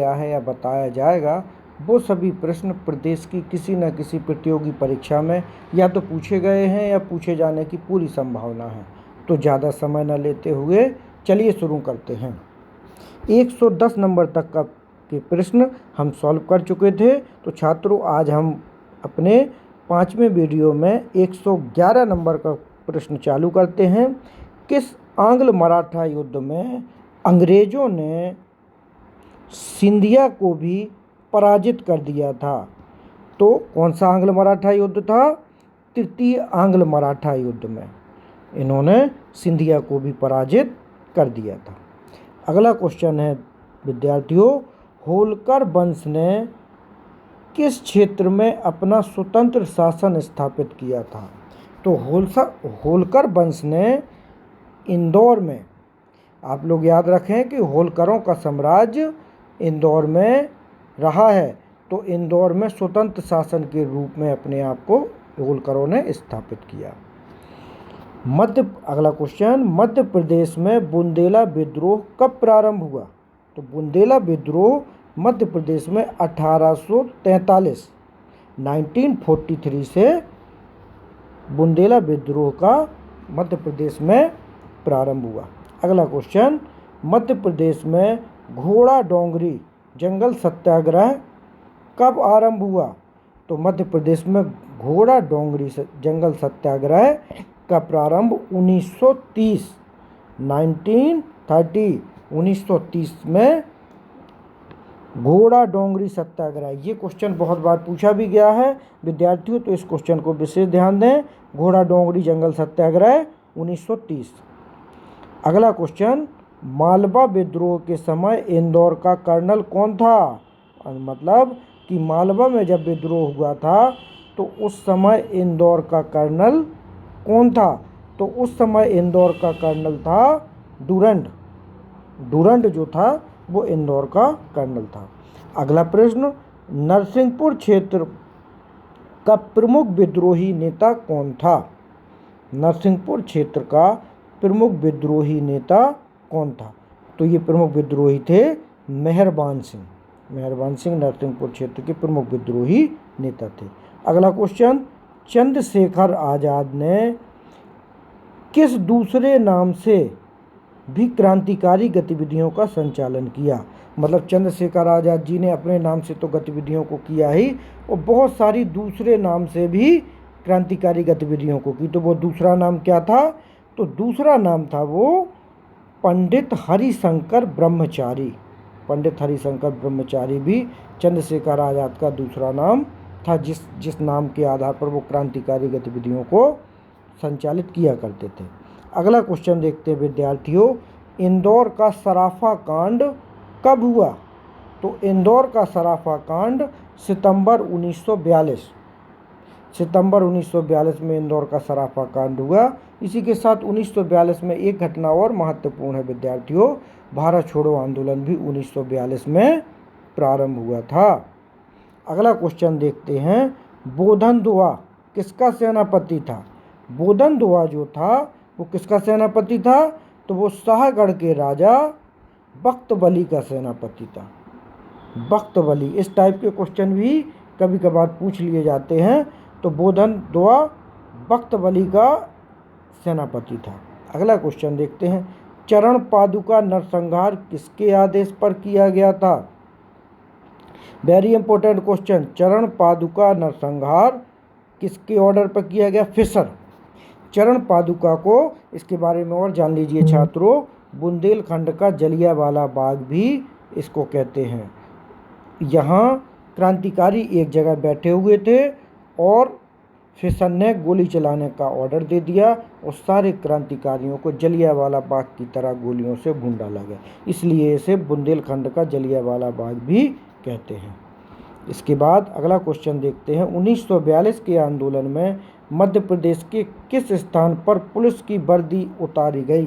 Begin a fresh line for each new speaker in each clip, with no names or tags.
गया है या बताया जाएगा वो सभी प्रश्न प्रदेश की किसी न किसी प्रतियोगी परीक्षा में या तो पूछे गए हैं या पूछे जाने की पूरी संभावना है। तो ज़्यादा समय न लेते हुए चलिए शुरू करते हैं। 110 नंबर तक का के प्रश्न हम सॉल्व कर चुके थे। तो छात्रों, आज हम अपने 5वें वीडियो में 111 नंबर का प्रश्न चालू करते हैं। किस आंग्ल मराठा युद्ध में अंग्रेजों ने सिंधिया को भी पराजित कर दिया था? तो कौन सा आंग्ल मराठा युद्ध था? तृतीय आंग्ल मराठा युद्ध में इन्होंने सिंधिया को भी पराजित कर दिया था। अगला क्वेश्चन है विद्यार्थियों, होलकर वंश ने किस क्षेत्र में अपना स्वतंत्र शासन स्थापित किया था? तो होलकर वंश ने इंदौर में, आप लोग याद रखें कि होलकरों का साम्राज्य इंदौर में रहा है, तो इंदौर में स्वतंत्र शासन के रूप में अपने आप को होलकरों ने स्थापित किया। अगला क्वेश्चन, मध्य प्रदेश में बुंदेला विद्रोह कब प्रारंभ हुआ? तो बुंदेला विद्रोह मध्य प्रदेश में 1943 से बुंदेला विद्रोह का मध्य प्रदेश में प्रारंभ हुआ। अगला क्वेश्चन, मध्य प्रदेश में घोड़ा डोंगरी जंगल सत्याग्रह कब आरंभ हुआ? तो मध्य प्रदेश में घोड़ा डोंगरी जंगल सत्याग्रह का प्रारंभ 1930 में घोड़ा डोंगरी सत्याग्रह। ये क्वेश्चन बहुत बार पूछा भी गया है विद्यार्थियों, तो इस क्वेश्चन को विशेष ध्यान दें। घोड़ा डोंगरी जंगल सत्याग्रह 1930। अगला क्वेश्चन, मालवा विद्रोह के समय इंदौर का कर्नल कौन था? मतलब कि मालवा में जब विद्रोह हुआ था तो उस समय इंदौर का कर्नल कौन था? तो उस समय इंदौर का कर्नल था डूरंड जो था वो इंदौर का कर्नल था। अगला प्रश्न, नरसिंहपुर क्षेत्र का प्रमुख विद्रोही नेता कौन था? नरसिंहपुर क्षेत्र का प्रमुख विद्रोही नेता कौन था? तो ये प्रमुख विद्रोही थे मेहरबान सिंह नरसिंहपुर क्षेत्र के प्रमुख विद्रोही नेता थे। अगला क्वेश्चन, चंद्रशेखर आज़ाद ने किस दूसरे नाम से भी क्रांतिकारी गतिविधियों का संचालन किया? मतलब चंद्रशेखर आज़ाद जी ने अपने नाम से तो गतिविधियों को किया ही, और बहुत सारी दूसरे नाम से भी क्रांतिकारी गतिविधियों को की। तो वो दूसरा नाम क्या था? तो दूसरा नाम था वो पंडित हरिशंकर ब्रह्मचारी भी चंद्रशेखर आज़ाद का दूसरा नाम था, जिस नाम के आधार पर वो क्रांतिकारी गतिविधियों को संचालित किया करते थे। अगला क्वेश्चन देखते हैं विद्यार्थियों, इंदौर का सराफा कांड कब हुआ? तो इंदौर का सराफा कांड सितंबर 1942 में इंदौर का सराफा कांड हुआ। इसी के साथ 1942 में एक घटना और महत्वपूर्ण है विद्यार्थियों, भारत छोड़ो आंदोलन भी 1942 में प्रारंभ हुआ था। अगला क्वेश्चन देखते हैं, बोधन दुआ किसका सेनापति था? बोधन दुआ जो था वो किसका सेनापति था? तो वो शाहगढ़ के राजा बख्त बली का सेनापति था। बख्त बली, इस टाइप के क्वेश्चन भी कभी कभार पूछ लिए जाते हैं। तो बोधन दुआ बख्त बली का सेनापति था। अगला क्वेश्चन देखते हैं, चरण पादुका नरसंहार किसके आदेश पर किया गया था? वेरी इंपॉर्टेंट क्वेश्चन, चरण पादुका नरसंहार किसके ऑर्डर पर किया गया? फिशर। चरण पादुका को, इसके बारे में और जान लीजिए छात्रों, बुंदेलखंड का जलियांवाला बाग भी इसको कहते हैं। यहाँ क्रांतिकारी एक जगह बैठे हुए थे और फिशर ने गोली चलाने का ऑर्डर दे दिया और सारे क्रांतिकारियों को जलियांवाला बाग की तरह गोलियों से भून डाला गया, इसलिए इसे बुंदेलखंड का जलियांवाला बाग भी कहते हैं। इसके बाद अगला क्वेश्चन देखते हैं, 1942 के आंदोलन में मध्य प्रदेश के किस स्थान पर पुलिस की वर्दी उतारी गई?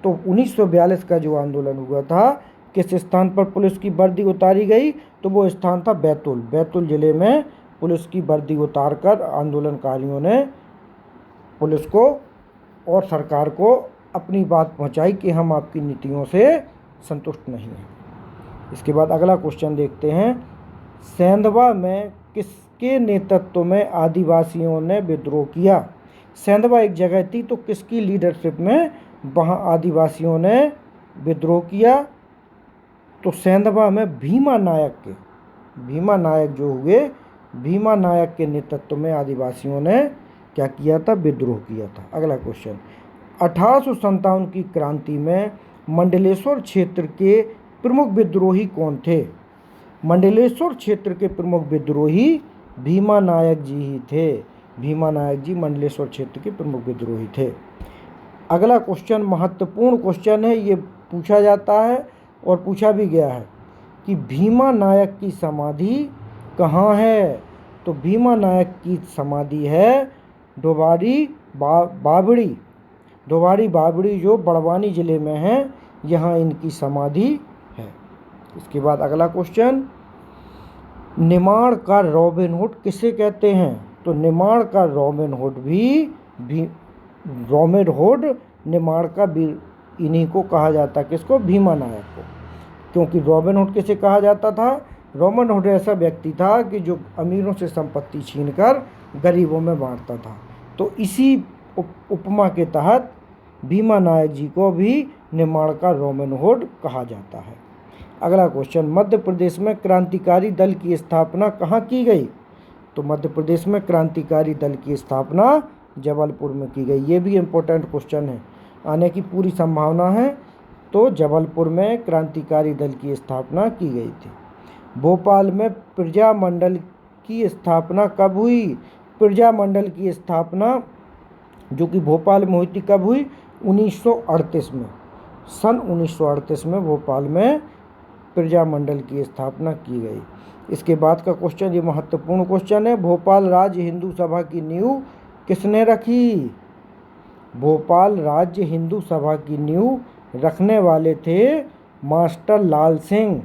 तो 1942 का जो आंदोलन हुआ था, किस स्थान पर पुलिस की वर्दी उतारी गई? तो वो स्थान था बैतूल जिले में पुलिस की वर्दी उतारकर आंदोलनकारियों ने पुलिस को और सरकार को अपनी बात पहुंचाई कि हम आपकी नीतियों से संतुष्ट नहीं हैं। इसके बाद अगला क्वेश्चन देखते हैं, सेंधवा में किसके नेतृत्व में आदिवासियों ने विद्रोह किया? सेंधवा एक जगह थी, तो किसकी लीडरशिप में वहाँ आदिवासियों ने विद्रोह किया? तो सेंधवा में भीमा नायक जो हुए, भीमा नायक के नेतृत्व में आदिवासियों ने क्या किया था? विद्रोह किया था। अगला क्वेश्चन, 1857 की क्रांति में मंडलेश्वर क्षेत्र के प्रमुख विद्रोही कौन थे? मंडलेश्वर क्षेत्र के प्रमुख विद्रोही भीमा नायक जी ही थे। भीमा नायक जी मंडलेश्वर क्षेत्र के प्रमुख विद्रोही थे। अगला क्वेश्चन महत्वपूर्ण क्वेश्चन है, ये पूछा जाता है और पूछा भी गया है कि भीमा नायक की समाधि कहाँ है? तो भीमा नायक की समाधि है ढोबाड़ी बावड़ी जो बड़वानी जिले में है, यहाँ इनकी समाधि है। इसके बाद अगला क्वेश्चन, निमाड़ का रॉबिन हुड किसे कहते हैं? तो निमाड़ का रॉबिन हुड निमाड़ का इन्हीं को कहा जाता है। किसको? भीमा नायक को। क्योंकि रॉबिन हुड किसे कहा जाता था? रॉबिन हुड ऐसा व्यक्ति था कि जो अमीरों से संपत्ति छीनकर गरीबों में बांटता था। तो इसी उपमा के तहत भीमा नायक जी को भी निमाड़ का रॉबिन हुड कहा जाता है। अगला क्वेश्चन, मध्य प्रदेश में क्रांतिकारी दल की स्थापना कहाँ की गई? तो मध्य प्रदेश में क्रांतिकारी दल की स्थापना जबलपुर में की गई। ये भी इम्पोर्टेंट क्वेश्चन है, आने की पूरी संभावना है। तो जबलपुर में क्रांतिकारी दल की स्थापना की गई थी। भोपाल में प्रजामंडल की स्थापना कब हुई? प्रजामंडल की स्थापना जो कि भोपाल में हुई थी, कब हुई? 1938 में। सन 1938 में भोपाल में प्रजामंडल की स्थापना की गई। इसके बाद का क्वेश्चन, ये महत्वपूर्ण क्वेश्चन है, भोपाल राज्य हिंदू सभा की नींव किसने रखी? भोपाल राज्य हिंदू सभा की नींव रखने वाले थे मास्टर लाल सिंह।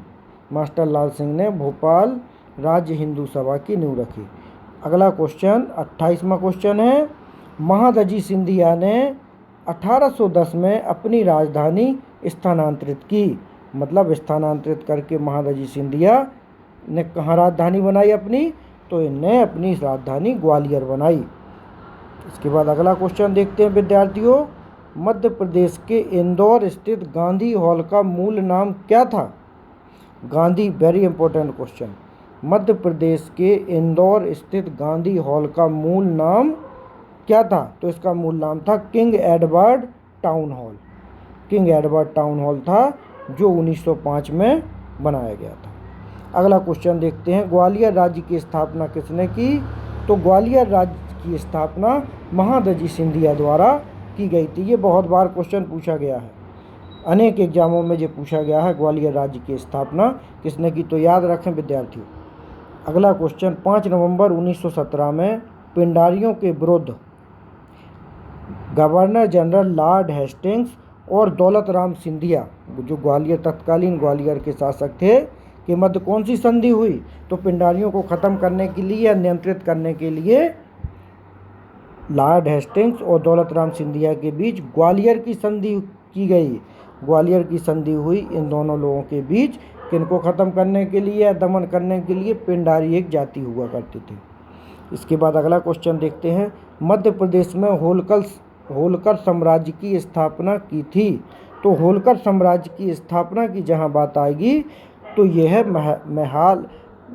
मास्टर लाल सिंह ने भोपाल राज्य हिंदू सभा की नींव रखी। अगला क्वेश्चन 28वां क्वेश्चन है, महादजी सिंधिया ने 1810 में अपनी राजधानी स्थानांतरित की। मतलब स्थानांतरित करके महादजी सिंधिया ने कहाँ राजधानी बनाई अपनी? तो इनने अपनी राजधानी ग्वालियर बनाई। इसके बाद अगला क्वेश्चन देखते हैं विद्यार्थियों, मध्य प्रदेश के इंदौर स्थित गांधी हॉल का मूल नाम क्या था? Gandhi, very important question, Madhya Pradesh के इंदौर स्थित गांधी हॉल का मूल नाम क्या था? तो इसका मूल नाम था king Edward town hall. King Edward town hall था जो 1905 में बनाया गया था। अगला क्वेश्चन देखते हैं, ग्वालियर राज्य की स्थापना किसने की? तो ग्वालियर राज्य की स्थापना महादजी सिंधिया द्वारा की गई थी। ये बहुत बार क्वेश्चन पूछा गया है, अनेक एग्जामों में ये पूछा गया है, ग्वालियर राज्य की स्थापना किसने की? तो याद रखें विद्यार्थियों। अगला क्वेश्चन, 5 नवंबर 1917 में पिंडारियों के विरुद्ध गवर्नर जनरल लॉर्ड हेस्टिंग्स और दौलत राम सिंधिया, जो तत्कालीन ग्वालियर के शासक थे, के मध्य कौन सी संधि हुई? तो पिंडारियों को ख़त्म करने के लिए या नियंत्रित करने के लिए लॉर्ड हेस्टिंग्स और दौलत राम सिंधिया के बीच ग्वालियर की संधि की गई। ग्वालियर की संधि हुई इन दोनों लोगों के बीच, किनको ख़त्म करने के लिए या दमन करने के लिए? पिंडारी एक जाति हुआ करती थी। इसके बाद अगला क्वेश्चन देखते हैं, मध्य प्रदेश में होलकर साम्राज्य की स्थापना की थी। तो होलकर साम्राज्य की स्थापना की जहाँ बात आएगी तो यह है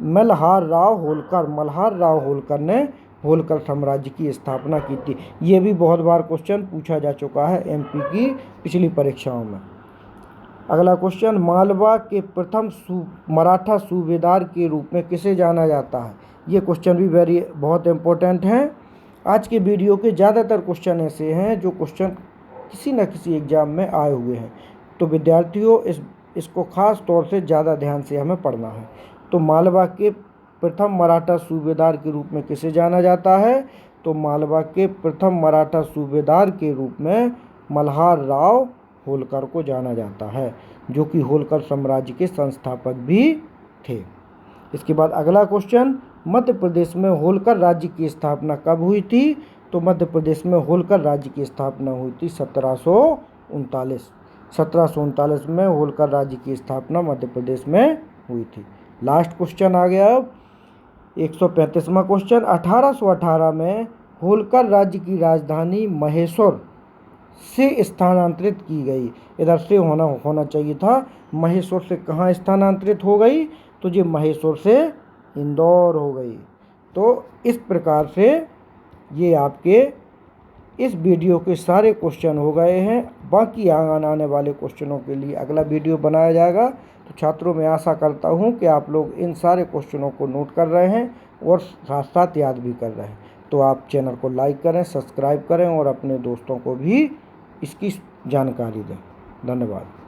मल्हार राव होलकर ने होलकर साम्राज्य की स्थापना की थी। ये भी बहुत बार क्वेश्चन पूछा जा चुका है एमपी की पिछली परीक्षाओं में। अगला क्वेश्चन, मालवा के प्रथम मराठा सूबेदार के रूप में किसे जाना जाता है? ये क्वेश्चन भी बहुत इम्पोर्टेंट हैं। आज के वीडियो के ज़्यादातर क्वेश्चन ऐसे हैं जो क्वेश्चन किसी न किसी एग्ज़ाम में आए हुए हैं। तो विद्यार्थियों इसको खास तौर से ज़्यादा ध्यान से हमें पढ़ना है। तो मालवा के प्रथम मराठा सूबेदार के रूप में किसे जाना जाता है? तो मालवा के प्रथम मराठा सूबेदार के रूप में मल्हार राव होलकर को जाना जाता है, जो कि होलकर साम्राज्य के संस्थापक भी थे। इसके बाद अगला क्वेश्चन, मध्य प्रदेश में होलकर राज्य की स्थापना कब हुई थी? तो मध्य प्रदेश में होलकर राज्य की स्थापना हुई थी 1739। 1739 में होलकर राज्य की स्थापना मध्य प्रदेश में हुई थी। लास्ट क्वेश्चन आ गया अब 135वां क्वेश्चन। 1818 में होलकर राज्य की राजधानी महेश्वर से स्थानांतरित की गई। इधर से होना चाहिए था, महेश्वर से कहाँ स्थानांतरित हो गई, तो ये महेश्वर से इंदौर हो गई। तो इस प्रकार से ये आपके इस वीडियो के सारे क्वेश्चन हो गए हैं। बाकी आने वाले क्वेश्चनों के लिए अगला वीडियो बनाया जाएगा। तो छात्रों, मैं आशा करता हूँ कि आप लोग इन सारे क्वेश्चनों को नोट कर रहे हैं और साथ साथ याद भी कर रहे हैं। तो आप चैनल को लाइक करें, सब्सक्राइब करें और अपने दोस्तों को भी इसकी जानकारी दें। धन्यवाद।